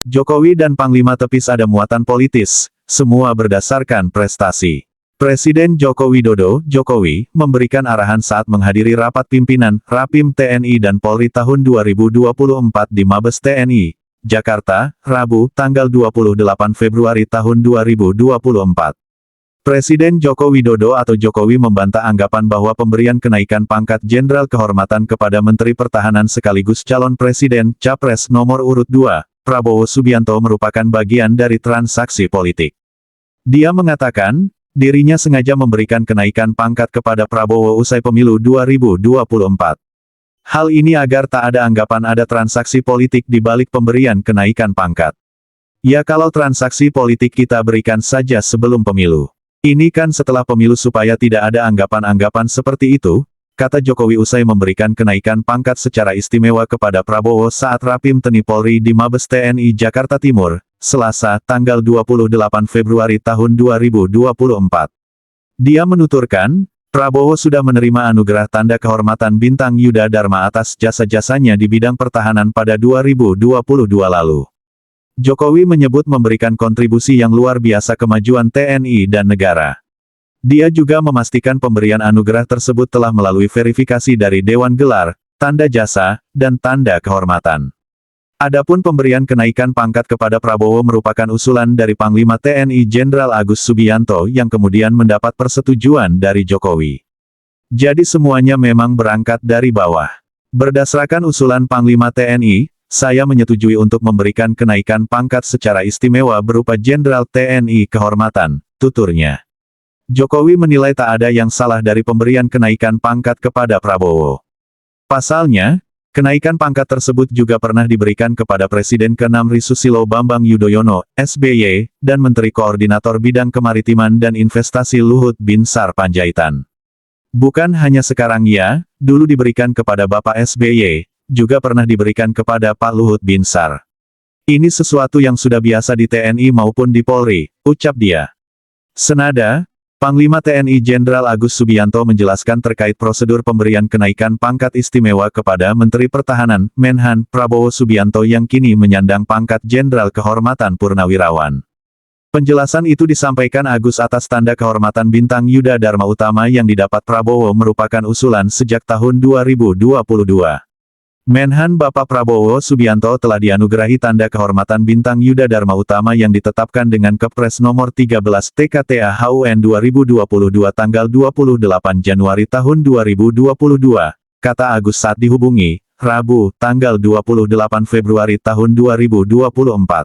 Jokowi dan Panglima Tepis ada muatan politis, semua berdasarkan prestasi. Presiden Joko Widodo, Jokowi, memberikan arahan saat menghadiri rapat pimpinan, Rapim TNI dan Polri tahun 2024 di Mabes TNI, Jakarta, Rabu, tanggal 28 Februari tahun 2024. Presiden Joko Widodo atau Jokowi membantah anggapan bahwa pemberian kenaikan pangkat Jenderal Kehormatan kepada Menteri Pertahanan sekaligus calon Presiden, Capres nomor urut 2, Prabowo Subianto merupakan bagian dari transaksi politik. Dia mengatakan, dirinya sengaja memberikan kenaikan pangkat kepada Prabowo usai pemilu 2024. Hal ini agar tak ada anggapan ada transaksi politik di balik pemberian kenaikan pangkat. Ya kalau transaksi politik kita berikan saja sebelum pemilu. Ini kan setelah pemilu supaya tidak ada anggapan-anggapan seperti itu, kata Jokowi usai memberikan kenaikan pangkat secara istimewa kepada Prabowo saat Rapim TNI Polri di Mabes TNI Jakarta Timur, Selasa, tanggal 28 Februari tahun 2024. Dia menuturkan, Prabowo sudah menerima anugerah tanda kehormatan Bintang Yuda Dharma atas jasa-jasanya di bidang pertahanan pada 2022 lalu. Jokowi menyebut memberikan kontribusi yang luar biasa kemajuan TNI dan negara. Dia juga memastikan pemberian anugerah tersebut telah melalui verifikasi dari Dewan Gelar, Tanda Jasa, dan Tanda Kehormatan. Adapun pemberian kenaikan pangkat kepada Prabowo merupakan usulan dari Panglima TNI Jenderal Agus Subianto yang kemudian mendapat persetujuan dari Jokowi. Jadi semuanya memang berangkat dari bawah. Berdasarkan usulan Panglima TNI, saya menyetujui untuk memberikan kenaikan pangkat secara istimewa berupa Jenderal TNI Kehormatan, tuturnya. Jokowi menilai tak ada yang salah dari pemberian kenaikan pangkat kepada Prabowo. Pasalnya, kenaikan pangkat tersebut juga pernah diberikan kepada Presiden ke-6 Susilo Bambang Yudhoyono, SBY, dan Menteri Koordinator Bidang Kemaritiman dan Investasi Luhut Binsar Panjaitan. Bukan hanya sekarang ya, dulu diberikan kepada Bapak SBY, juga pernah diberikan kepada Pak Luhut Binsar. Ini sesuatu yang sudah biasa di TNI maupun di Polri, ucap dia. Senada, Panglima TNI Jenderal Agus Subianto menjelaskan terkait prosedur pemberian kenaikan pangkat istimewa kepada Menteri Pertahanan, Menhan, Prabowo Subianto yang kini menyandang pangkat Jenderal Kehormatan Purnawirawan. Penjelasan itu disampaikan Agus atas tanda kehormatan Bintang Yuda Dharma Utama yang didapat Prabowo merupakan usulan sejak tahun 2022. Menhan Bapak Prabowo Subianto telah dianugerahi tanda kehormatan Bintang Yuda Dharma Utama yang ditetapkan dengan Kepres nomor 13 TKTA HUN 2022 tanggal 28 Januari tahun 2022, kata Agus saat dihubungi, Rabu, tanggal 28 Februari tahun 2024.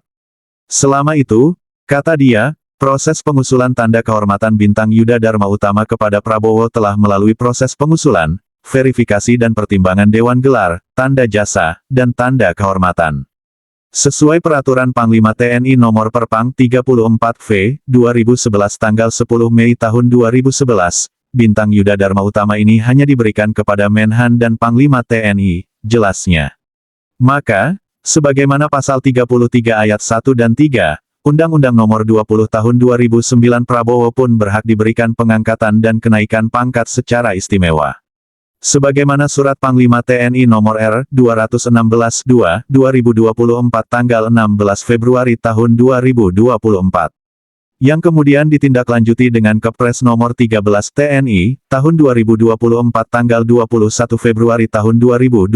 Selama itu, kata dia, proses pengusulan tanda kehormatan Bintang Yuda Dharma Utama kepada Prabowo telah melalui proses pengusulan, verifikasi dan pertimbangan Dewan Gelar, Tanda Jasa, dan Tanda Kehormatan. Sesuai Peraturan Panglima TNI Nomor Perpang 34V, 2011 tanggal 10 Mei tahun 2011, Bintang Yuda Dharma Utama ini hanya diberikan kepada Menhan dan Panglima TNI, jelasnya. Maka, sebagaimana Pasal 33 Ayat 1 dan 3, Undang-Undang Nomor 20 Tahun 2009 Prabowo pun berhak diberikan pengangkatan dan kenaikan pangkat secara istimewa. Sebagaimana Surat Panglima TNI Nomor R-216-2, 2024 tanggal 16 Februari tahun 2024. Yang kemudian ditindaklanjuti dengan Kepres Nomor 13 TNI, tahun 2024 tanggal 21 Februari tahun 2024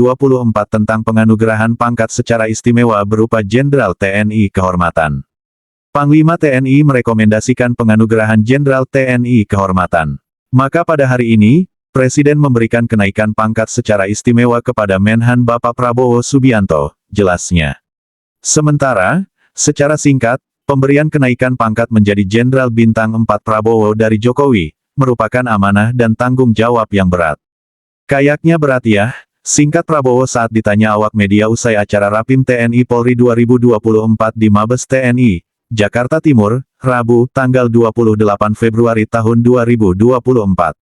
tentang penganugerahan pangkat secara istimewa berupa Jenderal TNI Kehormatan. Panglima TNI merekomendasikan penganugerahan Jenderal TNI Kehormatan. Maka pada hari ini, Presiden memberikan kenaikan pangkat secara istimewa kepada Menhan Bapak Prabowo Subianto, jelasnya. Sementara, secara singkat, pemberian kenaikan pangkat menjadi Jenderal Bintang 4 Prabowo dari Jokowi, merupakan amanah dan tanggung jawab yang berat. Kayaknya berat ya, singkat Prabowo saat ditanya awak media usai acara Rapim TNI Polri 2024 di Mabes TNI, Jakarta Timur, Rabu, tanggal 28 Februari tahun 2024.